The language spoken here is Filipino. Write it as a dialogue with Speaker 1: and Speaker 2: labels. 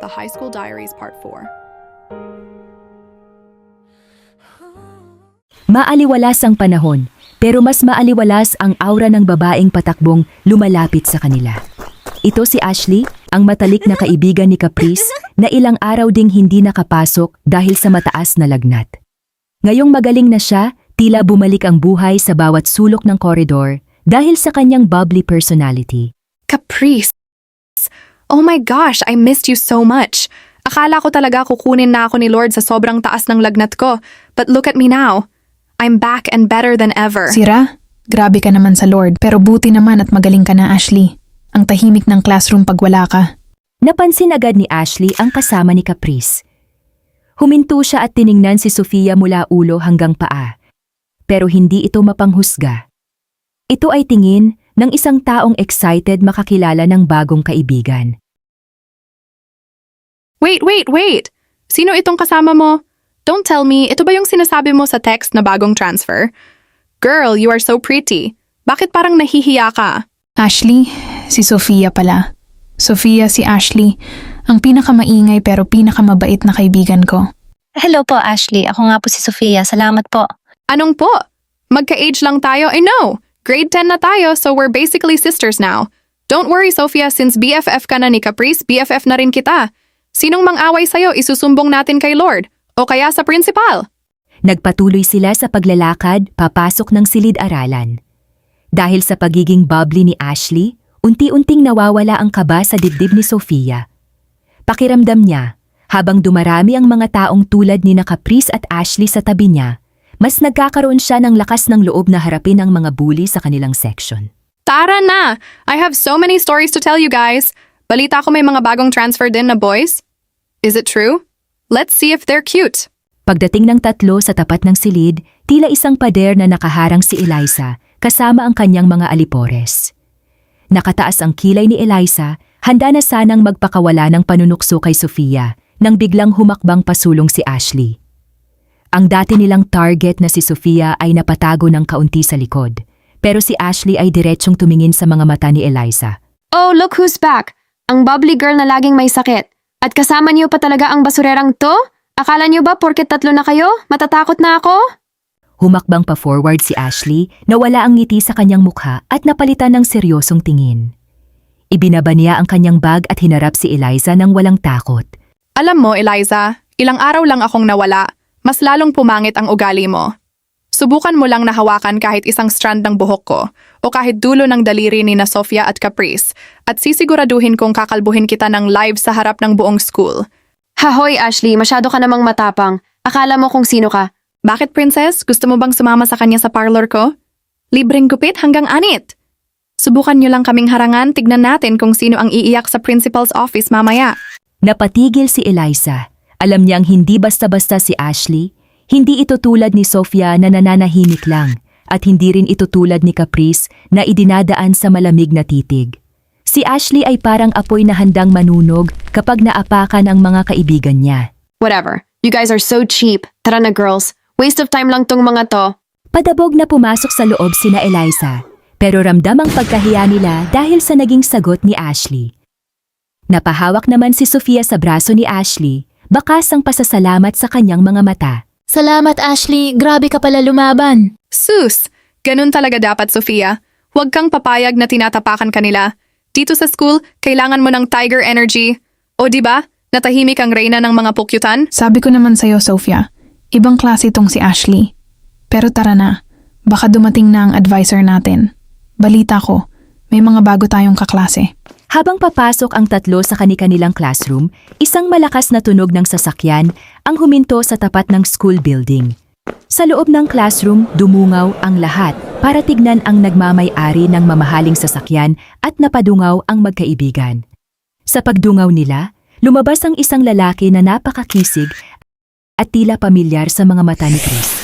Speaker 1: The High School Diaries Part 4.
Speaker 2: Maaliwalas ang panahon, pero mas maaliwalas ang aura ng babaeng patakbong lumalapit sa kanila. Ito si Ashley, ang matalik na kaibigan ni Caprice, na ilang araw ding hindi nakapasok dahil sa mataas na lagnat. Ngayong magaling na siya, tila bumalik ang buhay sa bawat sulok ng koridor dahil sa kanyang bubbly personality.
Speaker 1: Caprice! Oh my gosh, I missed you so much. Akala ko talaga kukunin na ako ni Lord sa sobrang taas ng lagnat ko. But look at me now. I'm back and better than ever.
Speaker 3: Sira? Grabe ka naman sa Lord, pero buti naman at magaling ka na, Ashley. Ang tahimik ng classroom pag wala ka.
Speaker 2: Napansin agad ni Ashley ang kasama ni Caprice. Huminto siya at tiningnan si Sofia mula ulo hanggang paa. Pero hindi ito mapanghusga. Ito ay tingin ng isang taong excited makakilala ng bagong kaibigan.
Speaker 1: Wait! Sino itong kasama mo? Don't tell me, ito ba yung sinasabi mo sa text na bagong transfer? Girl, you are so pretty. Bakit parang nahihiya ka?
Speaker 3: Ashley, si Sofia pala. Sofia si Ashley, ang pinakamaingay pero pinakamabait na kaibigan ko.
Speaker 4: Hello po, Ashley. Ako nga po si Sofia. Salamat po.
Speaker 1: Anong po? Magka-age lang tayo, I know. Grade 10 na tayo, so we're basically sisters now. Don't worry, Sophia, since BFF ka na ni Caprice, BFF na rin kita. Sinong mang-away sa'yo, isusumbong natin kay Lord. O kaya sa principal.
Speaker 2: Nagpatuloy sila sa paglalakad papasok ng silid-aralan. Dahil sa pagiging bubbly ni Ashley, unti-unting nawawala ang kaba sa dibdib ni Sofia. Pakiramdam niya, habang dumarami ang mga taong tulad ni Caprice at Ashley sa tabi niya, mas nagkakaroon siya ng lakas ng loob na harapin ang mga bully sa kanilang section.
Speaker 1: Tara na! I have so many stories to tell you guys. Balita ko may mga bagong transfer din na boys. Is it true? Let's see if they're cute.
Speaker 2: Pagdating ng tatlo sa tapat ng silid, tila isang pader na nakaharang si Eliza kasama ang kanyang mga alipores. Nakataas ang kilay ni Eliza, handa na sanang magpakawala ng panunukso kay Sofia nang biglang humakbang pasulong si Ashley. Ang dati nilang target na si Sofia ay napatago ng kaunti sa likod, pero si Ashley ay diretsyong tumingin sa mga mata ni Eliza.
Speaker 5: Oh, look who's back! Ang bubbly girl na laging may sakit. At kasama niyo pa talaga ang basurerang to? Akala niyo ba porket tatlo na kayo, matatakot na ako?
Speaker 2: Humakbang pa forward si Ashley na wala ang ngiti sa kanyang mukha at napalitan ng seryosong tingin. Ibinaba niya ang kanyang bag at hinarap si Eliza nang walang takot.
Speaker 1: Alam mo, Eliza, ilang araw lang akong nawala. Mas lalong pumangit ang ugali mo. Subukan mo lang na hawakan kahit isang strand ng buhok ko o kahit dulo ng daliri ni na Sofia at Caprice at sisiguraduhin kong kakalbuhin kita ng live sa harap ng buong school.
Speaker 5: Hahoy, Ashley, masyado ka namang matapang. Akala mo kung sino ka.
Speaker 1: Bakit, princess? Gusto mo bang sumama sa kanya sa parlor ko? Libreng gupit hanggang anit. Subukan nyo lang kaming harangan, tignan natin kung sino ang iiyak sa principal's office mamaya.
Speaker 2: Napatigil si Eliza. Alam niyang hindi basta-basta si Ashley. Hindi ito tulad ni Sofia na nananahimik lang at hindi rin ito tulad ni Caprice na idinadaan sa malamig na titig. Si Ashley ay parang apoy na handang manunog kapag naapakan ang mga kaibigan niya.
Speaker 5: Whatever. You guys are so cheap. Tara na, girls. Waste of time lang tong mga to.
Speaker 2: Padabog na pumasok sa loob sina Eliza, pero ramdam ang pagkahiya nila dahil sa naging sagot ni Ashley. Napahawak naman si Sofia sa braso ni Ashley, bakas ang pasasalamat sa kanyang mga mata.
Speaker 4: Salamat, Ashley. Grabe ka pala lumaban.
Speaker 1: Sus! Ganun talaga dapat, Sofia. Huwag kang papayag na tinatapakan kanila. Dito sa school, kailangan mo ng tiger energy. O di ba? Natahimik ang reyna ng mga pukyutan?
Speaker 3: Sabi ko naman sa'yo, Sofia, ibang klase itong si Ashley. Pero tara na, baka dumating na ang advisor natin. Balita ko, may mga bago tayong kaklase.
Speaker 2: Habang papasok ang tatlo sa kani-kanilang classroom, isang malakas na tunog ng sasakyan ang huminto sa tapat ng school building. Sa loob ng classroom, dumungaw ang lahat para tignan ang nagmamay-ari ng mamahaling sasakyan at napadungaw ang magkaibigan. Sa pagdungaw nila, lumabas ang isang lalaki na napakakisig at tila pamilyar sa mga mata ni Chris.